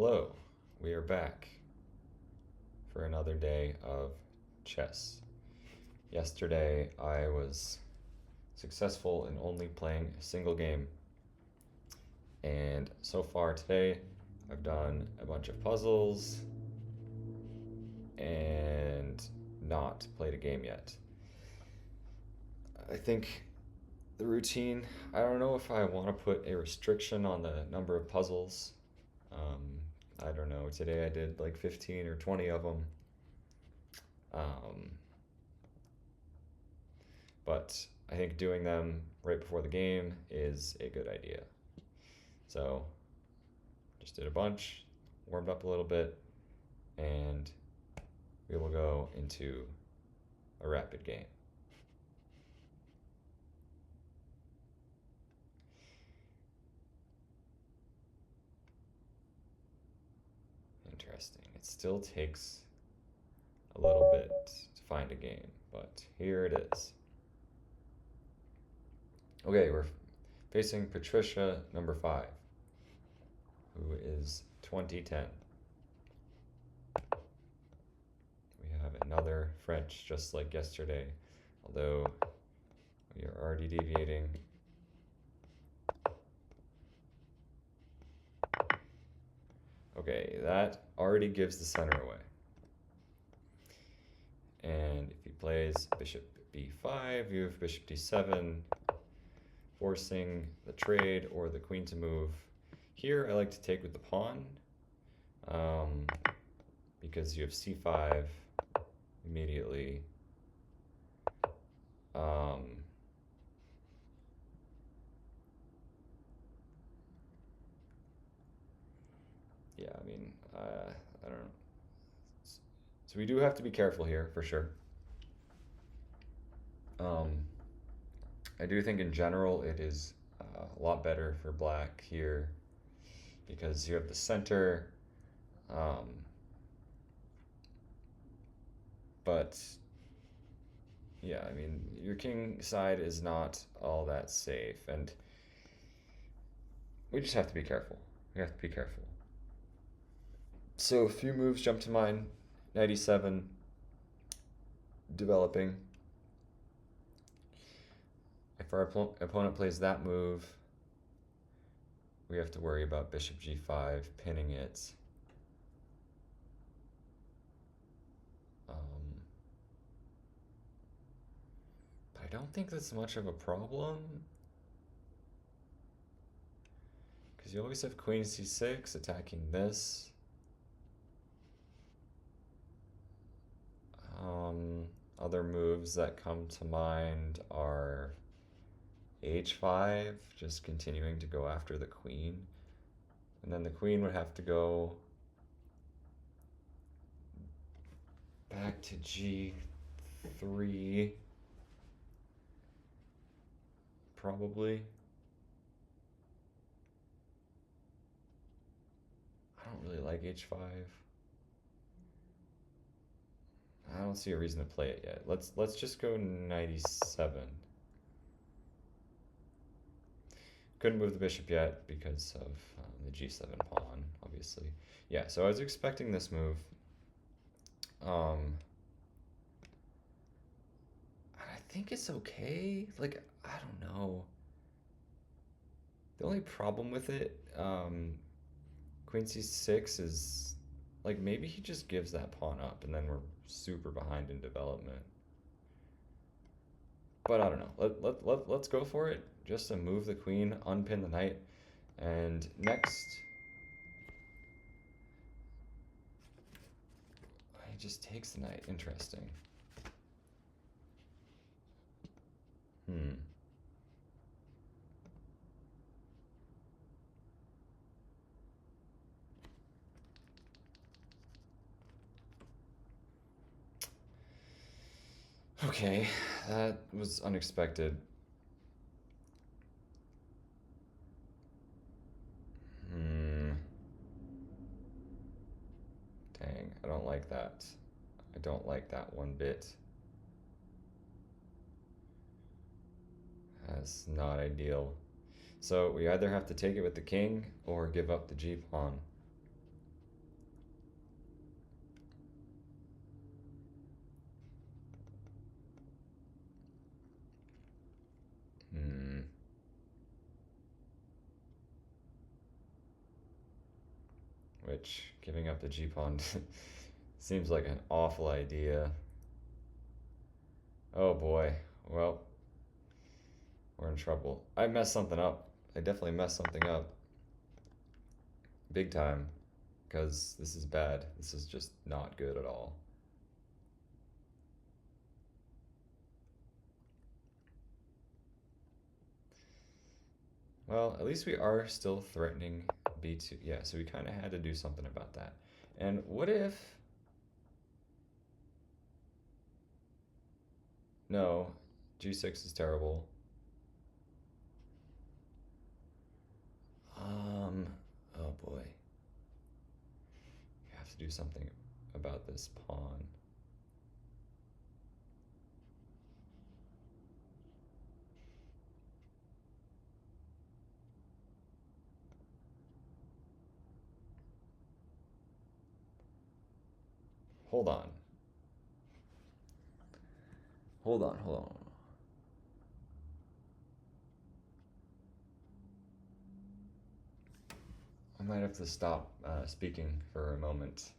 Hello, we are back for another day of chess. Yesterday I was successful in only playing a single game, and so far today I've done a bunch of puzzles and not played a game yet. I think the routine, I don't know if I want to put a restriction on the number of puzzles. Um, I don't know. Today I did like 15 or 20 of them. Um, but I think doing them right before the game is a good idea. So just did a bunch, warmed up a little bit, and we will go into a rapid game. Interesting. It still takes a little bit to find a game, but here it is. Okay, we're facing Patricia number 5, who is 2010. We have another French just like yesterday, although we are already deviating. Okay, that already gives the center away. And if he plays bishop b5, you have bishop d7, forcing the trade or the queen to move. Here I like to take with the pawn, because you have c5 immediately. Yeah, I mean, I don't know. So we do have to be careful here, for sure. I do think in general it is a lot better for black here because you have the center, but yeah, I mean, your king side is not all that safe, and we just have to be careful. We have to be careful. So a few moves jump to mind. 97, developing. If our opponent plays that move, we have to worry about bishop g5, pinning it. But I don't think that's much of a problem, because you always have queen c6 attacking this. Other moves that come to mind are h5, just continuing to go after the queen. And then the queen would have to go back to g3, probably. I don't really like h5. I don't see a reason to play it yet. Let's just go 97. Couldn't move the bishop yet because of the g7 pawn, obviously. Yeah, so I was expecting this move. I think it's okay. Like, I don't know. The only problem with it, queen c6 is, like, maybe he just gives that pawn up and then we're super behind in development. But I don't know. Let's go for it. Just to move the queen, unpin the knight, and next he just takes the knight. Interesting. Okay, that was unexpected. Dang, I don't like that. I don't like that one bit. That's not ideal. So we either have to take it with the king or give up the g pawn. which giving up the G pawn seems like an awful idea. Oh boy. Well, we're in trouble. I messed something up. I definitely messed something up. Big time. Because this is bad. This is just not good at all. Well, at least we are still threatening b2. Yeah, so we kind of had to do something about that. And what if... No, g6 is terrible. Oh boy. You have to do something about this pawn. Hold on. Hold on, hold on. I might have to stop speaking for a moment.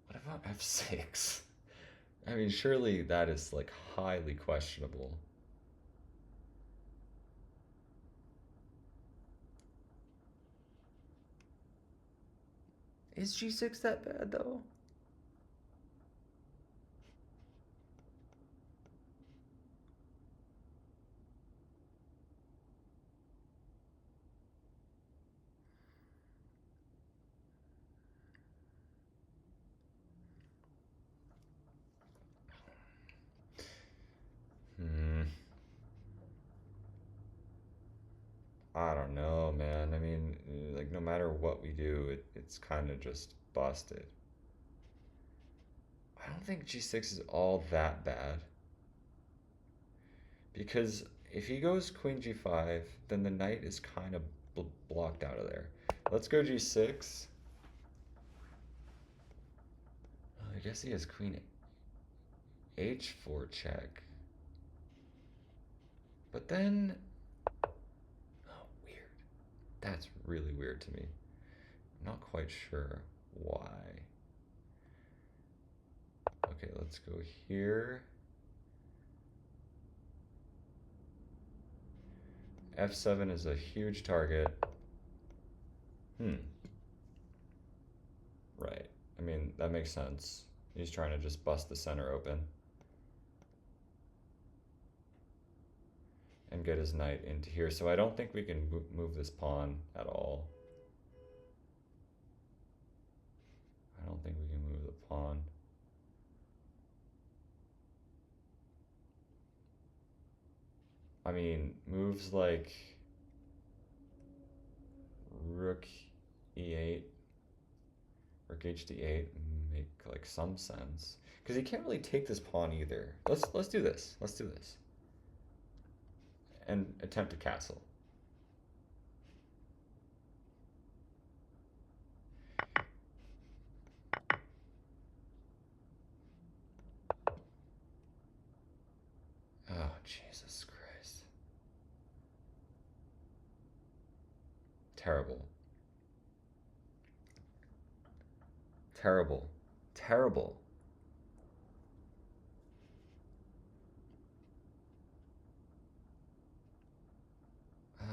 What about f6? I mean, surely that is like highly questionable. Is g6 that bad though? I don't know, man. I mean, like, no matter what we do, it's kind of just busted. I don't think g6 is all that bad. Because if he goes queen g5, then the knight is kind of blocked out of there. Let's go g6. Oh, I guess he has queen h4 check. But then... Oh, weird. That's really weird to me. I'm not quite sure why. Okay, let's go here. f7 is a huge target. Right. I mean, that makes sense. He's trying to just bust the center open and get his knight into here. So I don't think we can move this pawn at all. I don't think we can move the pawn. I mean, moves like rook e8, rook hd8 make like some sense. Because he can't really take this pawn either. Let's do this. Let's do this. And attempt a castle. Oh, Jesus Christ. Terrible. Terrible. Terrible.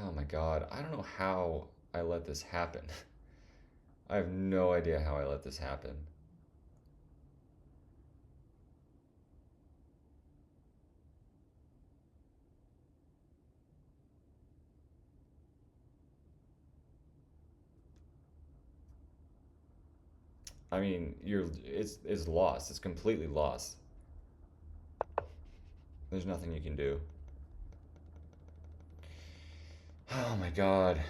Oh my God. I don't know how I let this happen. I have no idea how I let this happen. I mean, it's lost. It's completely lost. There's nothing you can do. Oh my God.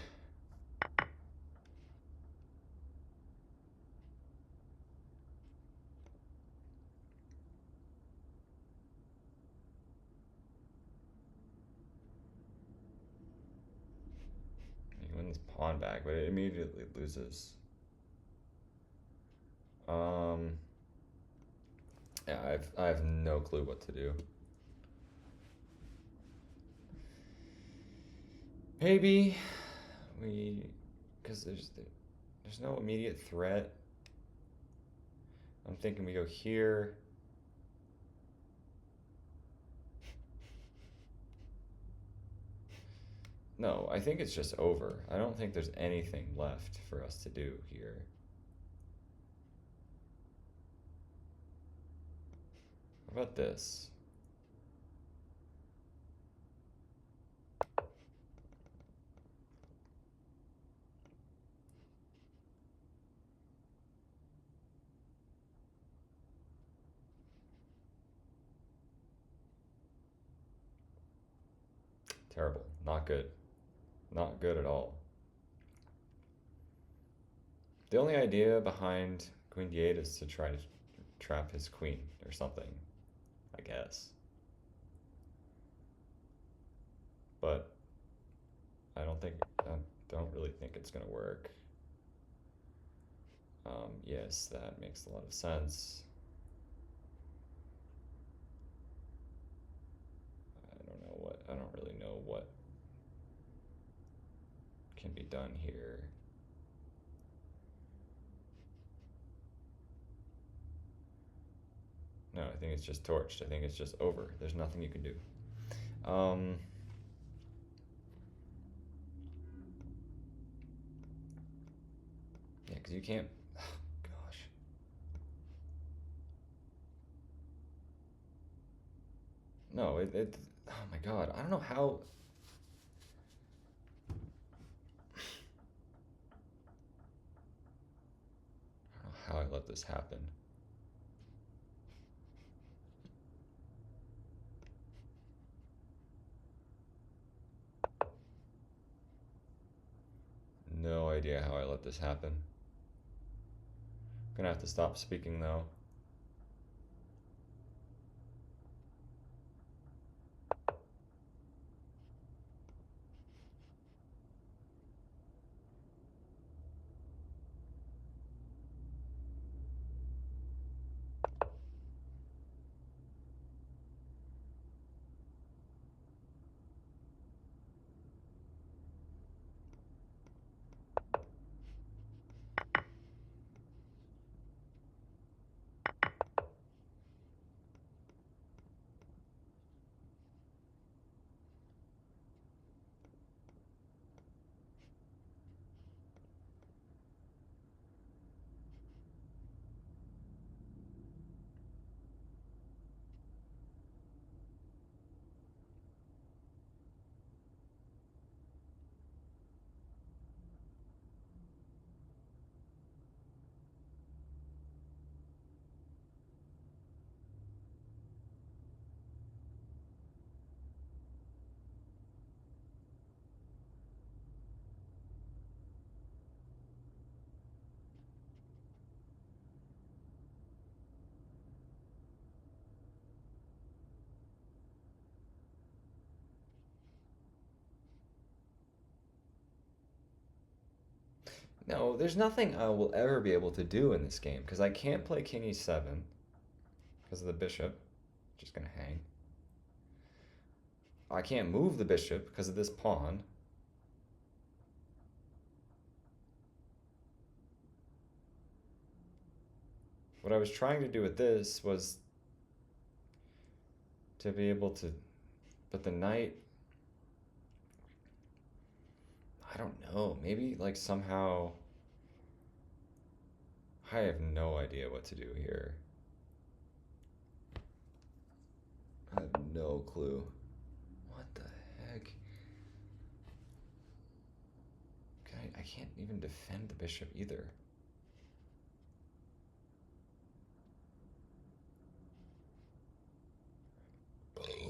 You win this pawn back, but it immediately loses. Yeah, I have no clue what to do. Maybe we because there's no immediate threat. I'm thinking we go here. No, I think it's just over. I don't think there's anything left for us to do here. How about this? Terrible. Not good. Not good at all. The only idea behind queen d8 is to try to trap his queen or something, I guess. But I don't really think it's gonna work. Yes, that makes a lot of sense. I don't really know what can be done here. No, I think it's just torched. I think it's just over. There's nothing you can do. Yeah, because you can't. Oh, gosh. No, it. Oh my god. I don't know how. I don't know how I let this happen. No idea how I let this happen. Gonna have to stop speaking though. No, there's nothing I will ever be able to do in this game because I can't play king e7 because of the bishop. Just gonna hang. I can't move the bishop because of this pawn. What I was trying to do with this was to be able to, but the knight, I don't know, maybe like somehow, I have no idea what to do here. I have no clue. What the heck? I can't even defend the bishop either.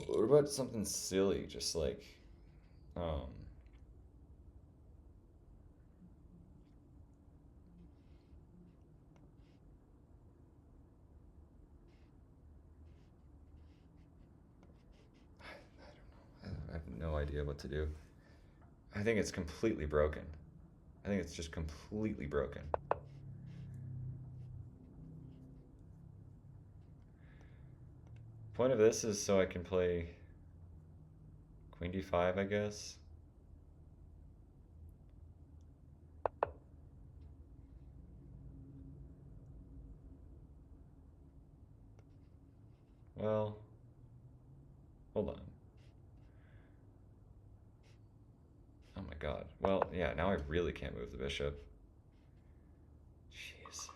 What about something silly, just like, um, I don't know. I have no idea what to do. I think it's completely broken. I think it's just completely broken. Point of this is so I can play queen d5, I guess. Well, hold on. Oh my god. Well, yeah, now I really can't move the bishop. Jeez.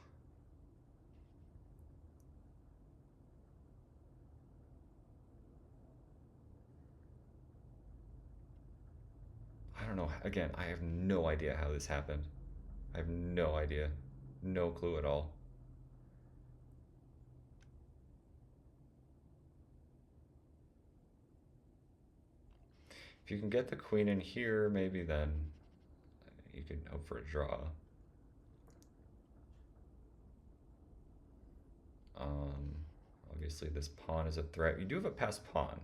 I don't know. Again, I have no idea how this happened. I have no idea. No clue at all. If you can get the queen in here, maybe then you can hope for a draw. Um, Obviously, this pawn is a threat. You do have a passed pawn.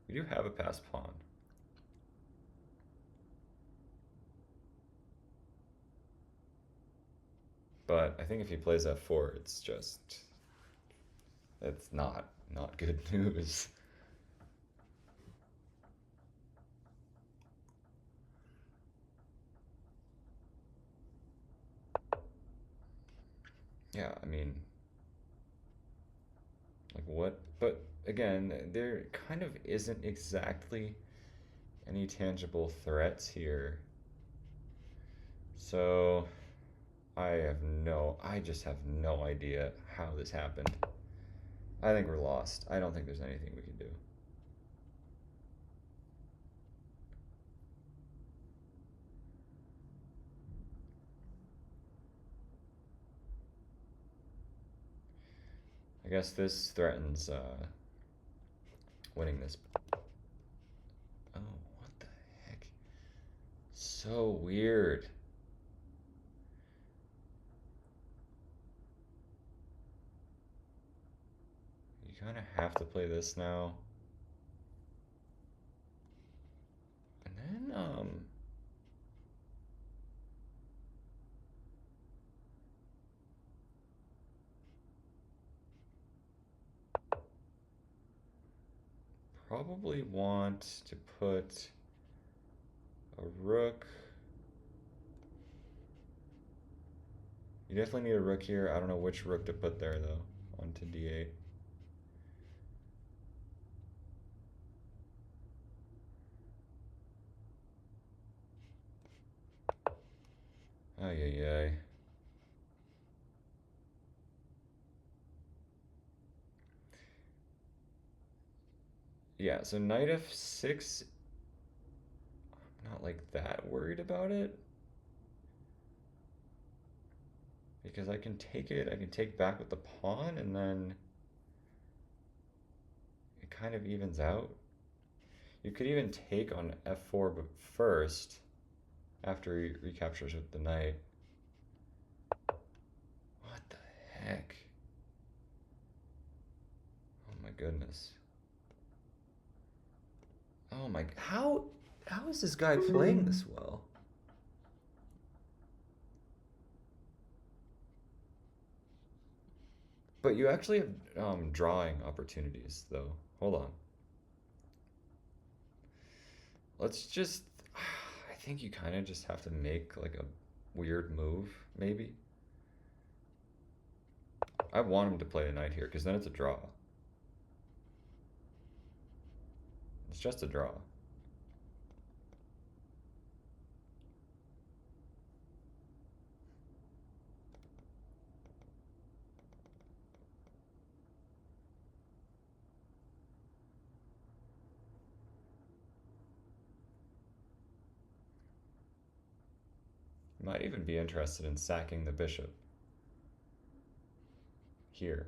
We do have a passed pawn. But I think if he plays f4, it's not good news. Yeah, I mean, like what? But again, there kind of isn't exactly any tangible threats here. So I just have no idea how this happened. I think we're lost. I don't think there's anything we can do. I guess this threatens winning this. Oh, what the heck? So weird. You kind of have to play this now. And then, probably want to put a rook. You definitely need a rook here. I don't know which rook to put there, though. Onto d8. Ay, ay, ay. Yeah, so knight f6, I'm not like that worried about it. Because I can take it, I can take back with the pawn, and then it kind of evens out. You could even take on f4 but first, after he recaptures with the knight. What the heck? Oh my goodness. Oh my, how is this guy playing this well? But you actually have drawing opportunities, though. Hold on. Let's just. I think you kind of just have to make like a weird move, maybe. I want him to play a knight here because then it's a draw. It's just a draw. Might even be interested in sacking the bishop here.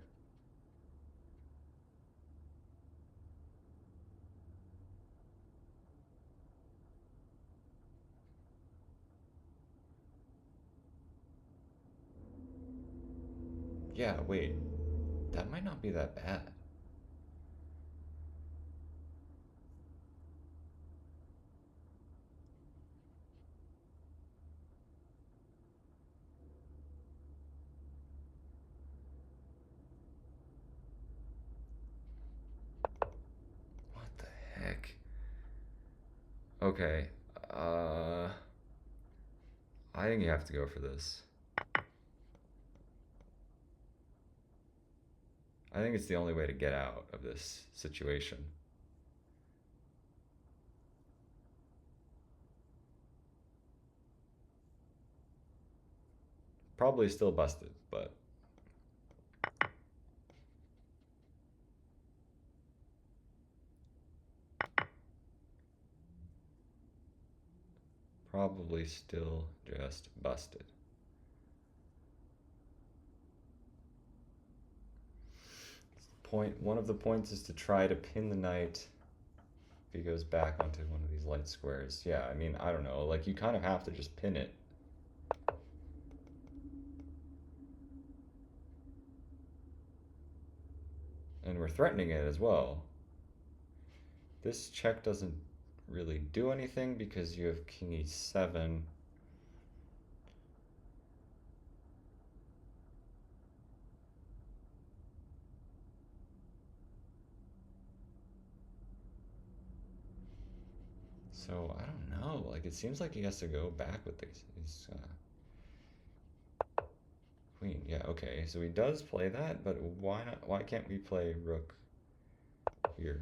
Yeah, wait. That might not be that bad. What the heck? Okay. Uh, I think you have to go for this. I think it's the only way to get out of this situation. Probably still busted, but probably still just busted. One of the points is to try to pin the knight if he goes back onto one of these light squares. Yeah, I mean, I don't know. Like, you kind of have to just pin it. And we're threatening it as well. This check doesn't really do anything because you have king e7. So I don't know. Like, it seems like he has to go back with his queen. Yeah, okay. So he does play that, but why not? Why can't we play rook here?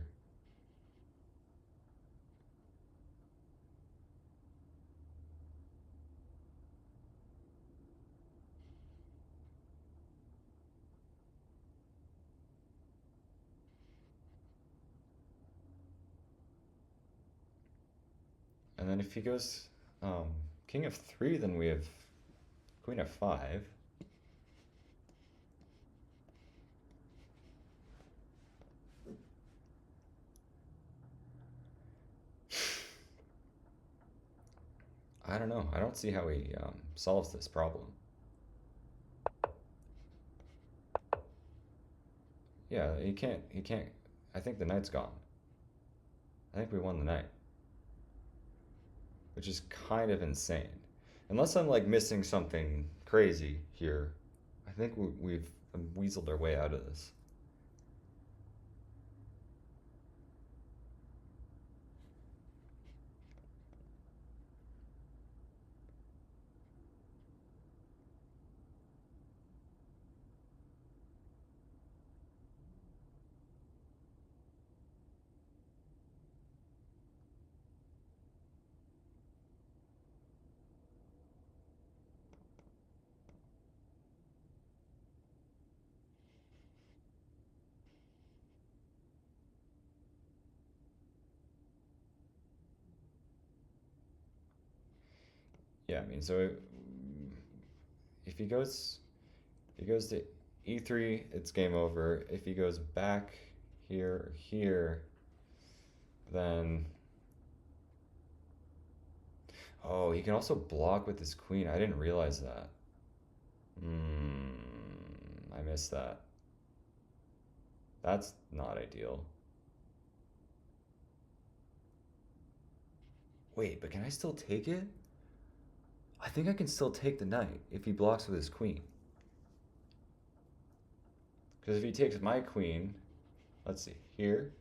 And then if he goes king f3, then we have queen f5. I don't know. I don't see how he solves this problem. Yeah, he can't. He can't. I think the knight's gone. I think we won the night, which is kind of insane. Unless I'm like missing something crazy here, I think we've weaseled our way out of this. Yeah, I mean, so if he goes, if he goes to e3, it's game over. If he goes back here or here, then oh, he can also block with his queen. I didn't realize that. I missed that. That's not ideal. Wait, but can I still take it? I think I can still take the knight if he blocks with his queen. Because if he takes my queen, let's see, here,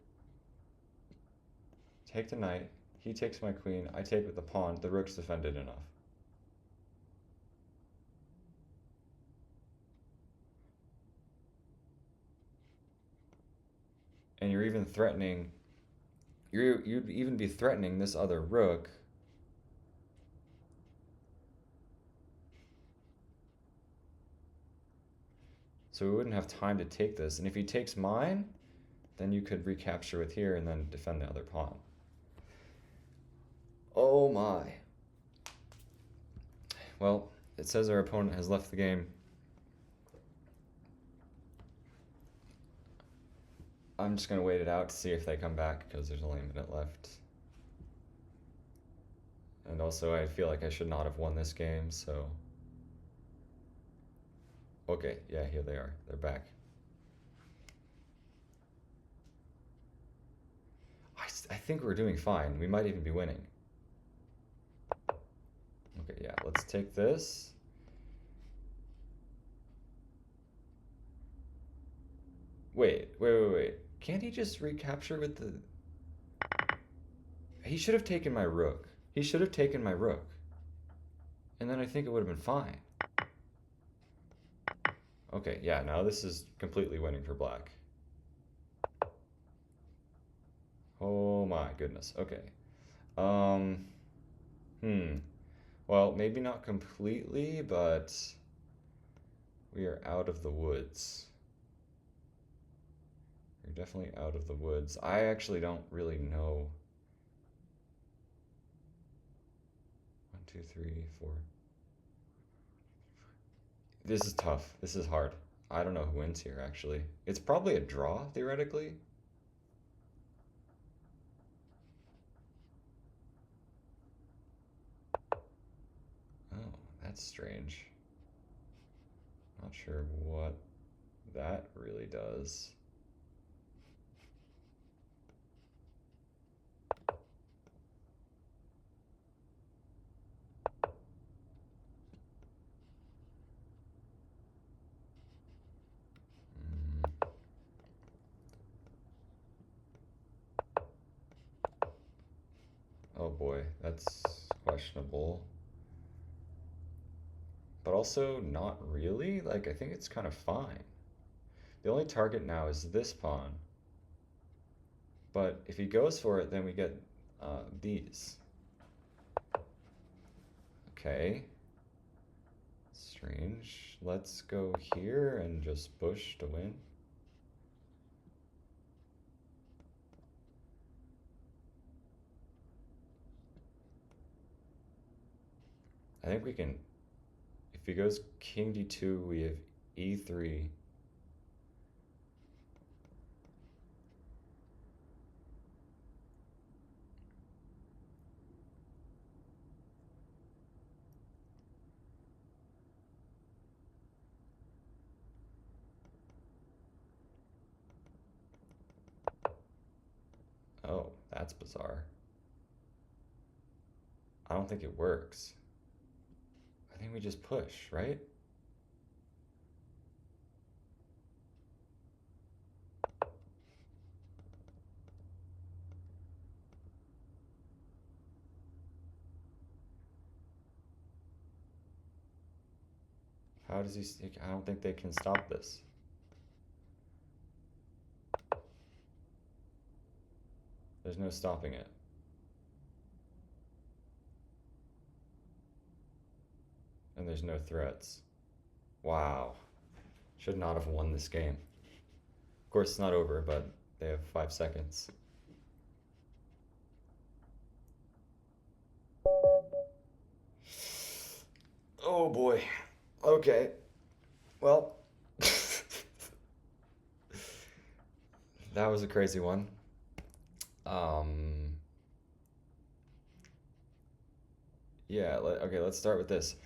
take the knight, he takes my queen, I take with the pawn, the rook's defended enough. And you're even threatening, you'd even be threatening this other rook. So we wouldn't have time to take this. And if he takes mine, then you could recapture with here and then defend the other pawn. Oh my. Well, it says our opponent has left the game. I'm just going to wait it out to see if they come back because there's only a minute left. And also, I feel like I should not have won this game, so... Okay, yeah, here they are. They're back. I think we're doing fine. We might even be winning. Okay, yeah, let's take this. Wait. Can't he just recapture with the... He should have taken my rook. He should have taken my rook. And then I think it would have been fine. Okay, yeah, now this is completely winning for black. Oh my goodness. Okay. Um, hmm. Well, maybe not completely, but we are out of the woods. We're definitely out of the woods. I actually don't really know. 1, 2, 3, 4. This is tough. This is hard. I don't know who wins here, actually. It's probably a draw, theoretically. Oh, that's strange. Not sure what that really does. Mm, oh boy, that's questionable. But also not really. Like, I think it's kind of fine. The only target now is this pawn. But if he goes for it, then we get these. Okay. Strange. Let's go here and just push to win. I think we can. If he goes king d2, we have e3. Oh, that's bizarre. I don't think it works. I think we just push, right? How does he? I don't think they can stop this. There's no stopping it. And there's no threats. Wow. Should not have won this game. Of course, it's not over, but they have 5 seconds. Oh boy. Okay. Well, that was a crazy one. Um, yeah, okay, let's start with this.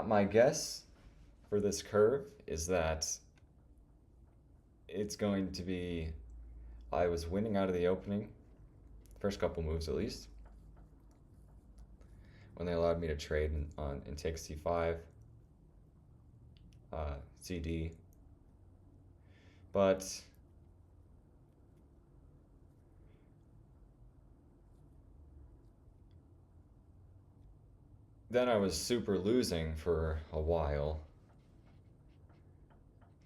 My guess for this curve is that it's going to be I was winning out of the opening, first couple moves at least, when they allowed me to trade and take c5, cd. But then I was super losing for a while.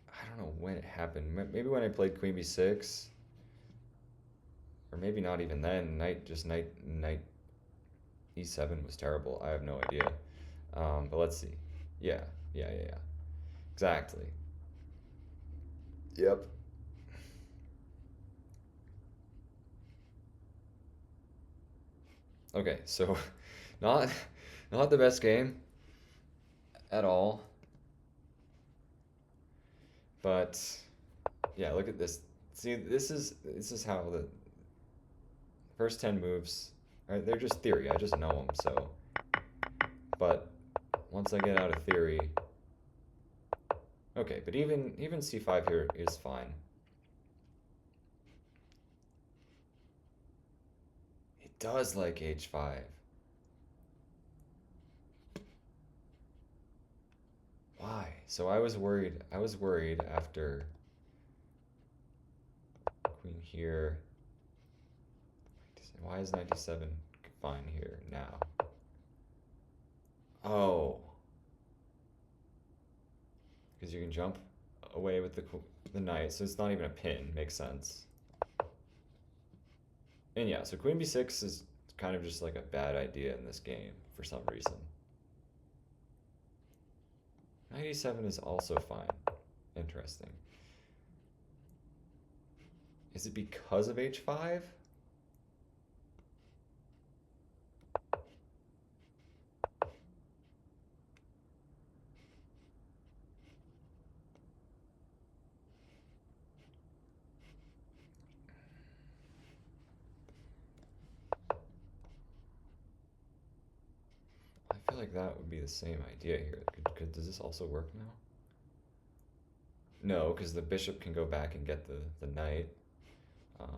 I don't know when it happened. Maybe when I played queen b6, or maybe not even then. Knight e7 was terrible. I have no idea. But let's see. Yeah, yeah. Exactly. Yep. Okay, so not not the best game at all. But yeah, look at this. See, this is how the first 10 moves, right? They're just theory. I just know them. So, but once I get out of theory, okay. But even c5 here is fine. It does like h5. Why? So I was worried. I was worried after queen here. Why is 97 fine here now? Oh, because you can jump away with the knight, so it's not even a pin. Makes sense. And yeah, so queen b6 is kind of just like a bad idea in this game for some reason. Knight e7 is also fine. Interesting. Is it because of h5? I feel like that would be the same idea here. Does this also work now? No, because the bishop can go back and get the knight. But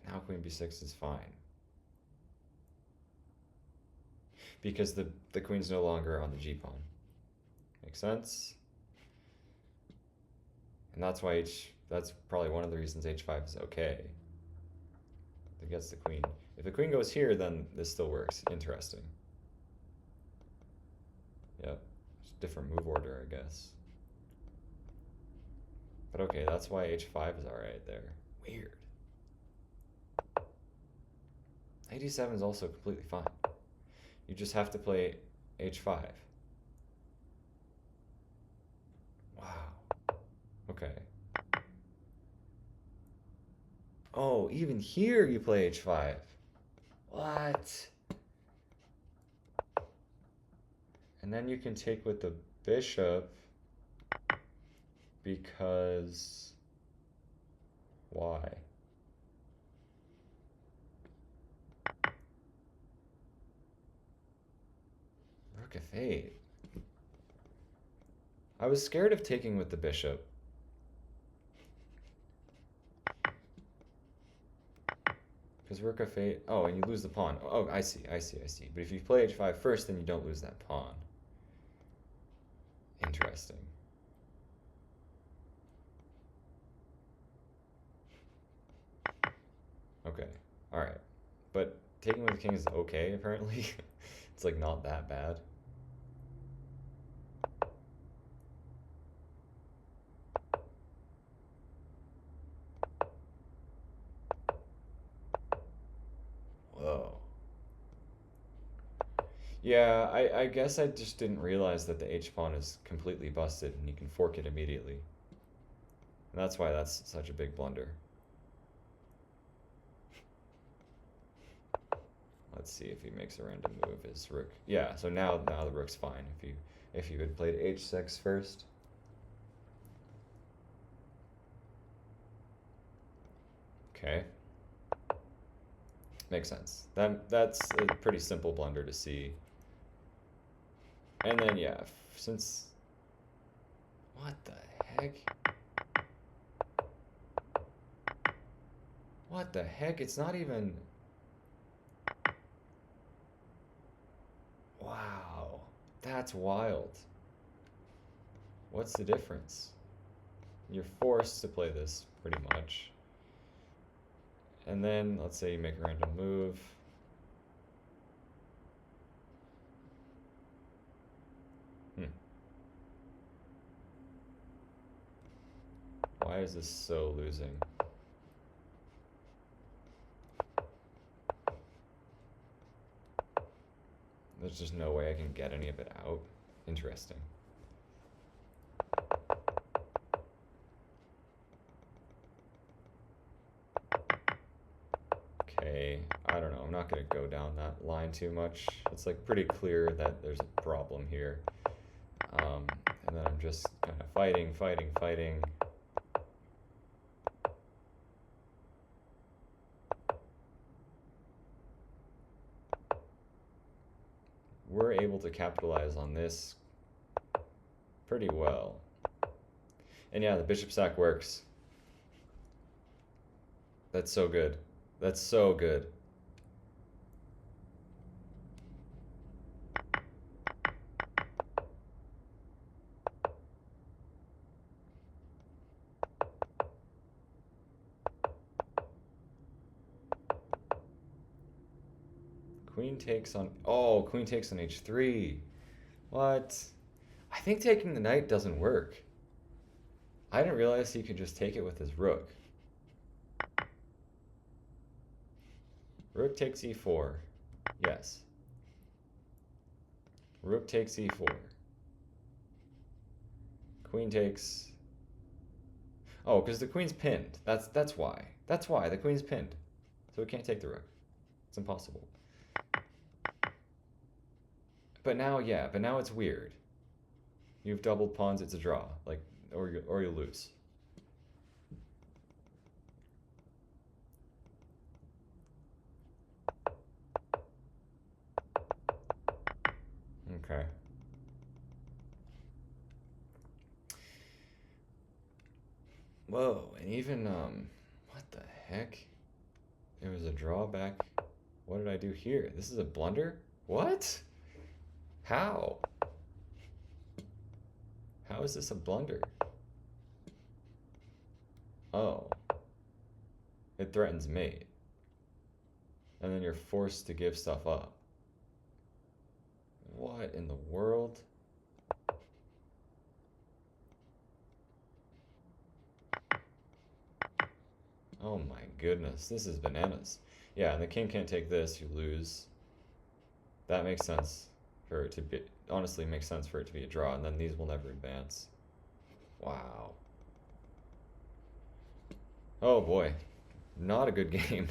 now queen b6 is fine. Because the queen's no longer on the g-pawn. Makes sense? And that's why that's probably one of the reasons h5 is okay. It gets the queen. If the queen goes here, then this still works. Interesting. Yep. It's a different move order, I guess. But okay, that's why h5 is alright there. Weird. Knight e7 is also completely fine. You just have to play h5. Wow. Okay. Oh, even here you play h5. What? And then you can take with the bishop because why? Rook f8. I was scared of taking with the bishop. Because rook f8. Oh, and you lose the pawn. Oh, I see. But if you play h5 first, then you don't lose that pawn. Interesting. Okay. Alright. But taking with the king is okay, apparently. It's like not that bad. Whoa. Yeah, I guess I just didn't realize that the h-pawn is completely busted and you can fork it immediately. And that's why that's such a big blunder. Let's see if he makes a random move. His rook. Yeah, so now the rook's fine if you had played h6 first. Okay. Makes sense. That's a pretty simple blunder to see. And then yeah, since what the heck? What the heck? It's not even. Wow. That's wild. What's the difference? You're forced to play this pretty much. And then let's say you make a random move. Why is this so losing? There's just no way I can get any of it out. Interesting. Okay, I don't know. I'm not going to go down that line too much. It's like pretty clear that there's a problem here. And then I'm just kind of fighting. We're able to capitalize on this pretty well. And yeah, the bishop sack works. That's so good. That's so good. Queen takes on... Oh, queen takes on h3. What? I think taking the knight doesn't work. I didn't realize he could just take it with his rook. Rook takes e4. Yes. Rook takes e4. Queen takes... Oh, because the queen's pinned. That's why. That's why. The queen's pinned. So we can't take the rook. It's impossible. But now, yeah, but now it's weird. You've doubled pawns, it's a draw. Like, or you lose. Okay. Whoa, and even, what the heck? It was a drawback. What did I do here? This is a blunder? What? How? How is this a blunder? Oh. It threatens mate. And then you're forced to give stuff up. What in the world? Oh my goodness, this is bananas. Yeah, and the king can't take this, you lose. That makes sense for it to be, honestly makes sense for it to be a draw, and then these will never advance. Wow. Oh boy, not a good game.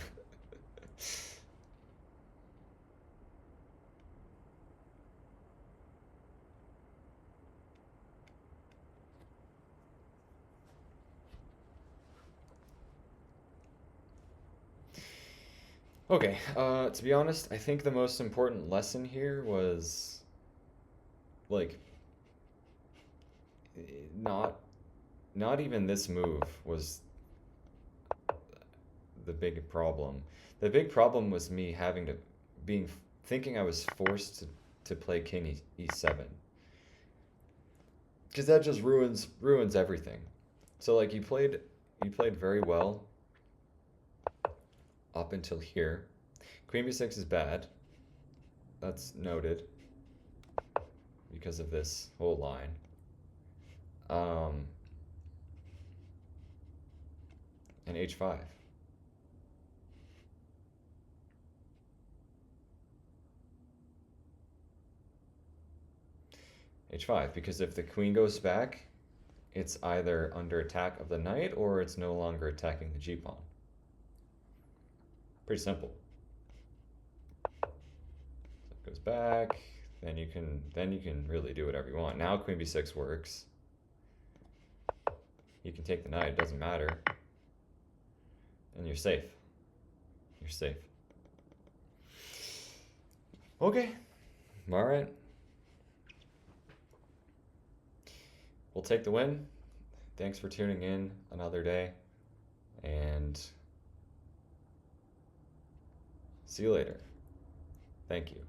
Okay, to be honest, I think the most important lesson here was, like, not not even this move was the big problem. The big problem was me having to thinking I was forced to play king e7. Because that just ruins everything. So like you played very well up until here. Queen b6 is bad. That's noted because of this whole line. And h5. h5, because if the queen goes back, it's either under attack of the knight or it's no longer attacking the g-pawn. Pretty simple. So it goes back, then you can really do whatever you want. Now queen b6 works. You can take the knight, it doesn't matter. And you're safe. You're safe. Okay. All right. We'll take the win. Thanks for tuning in another day. And see you later. Thank you.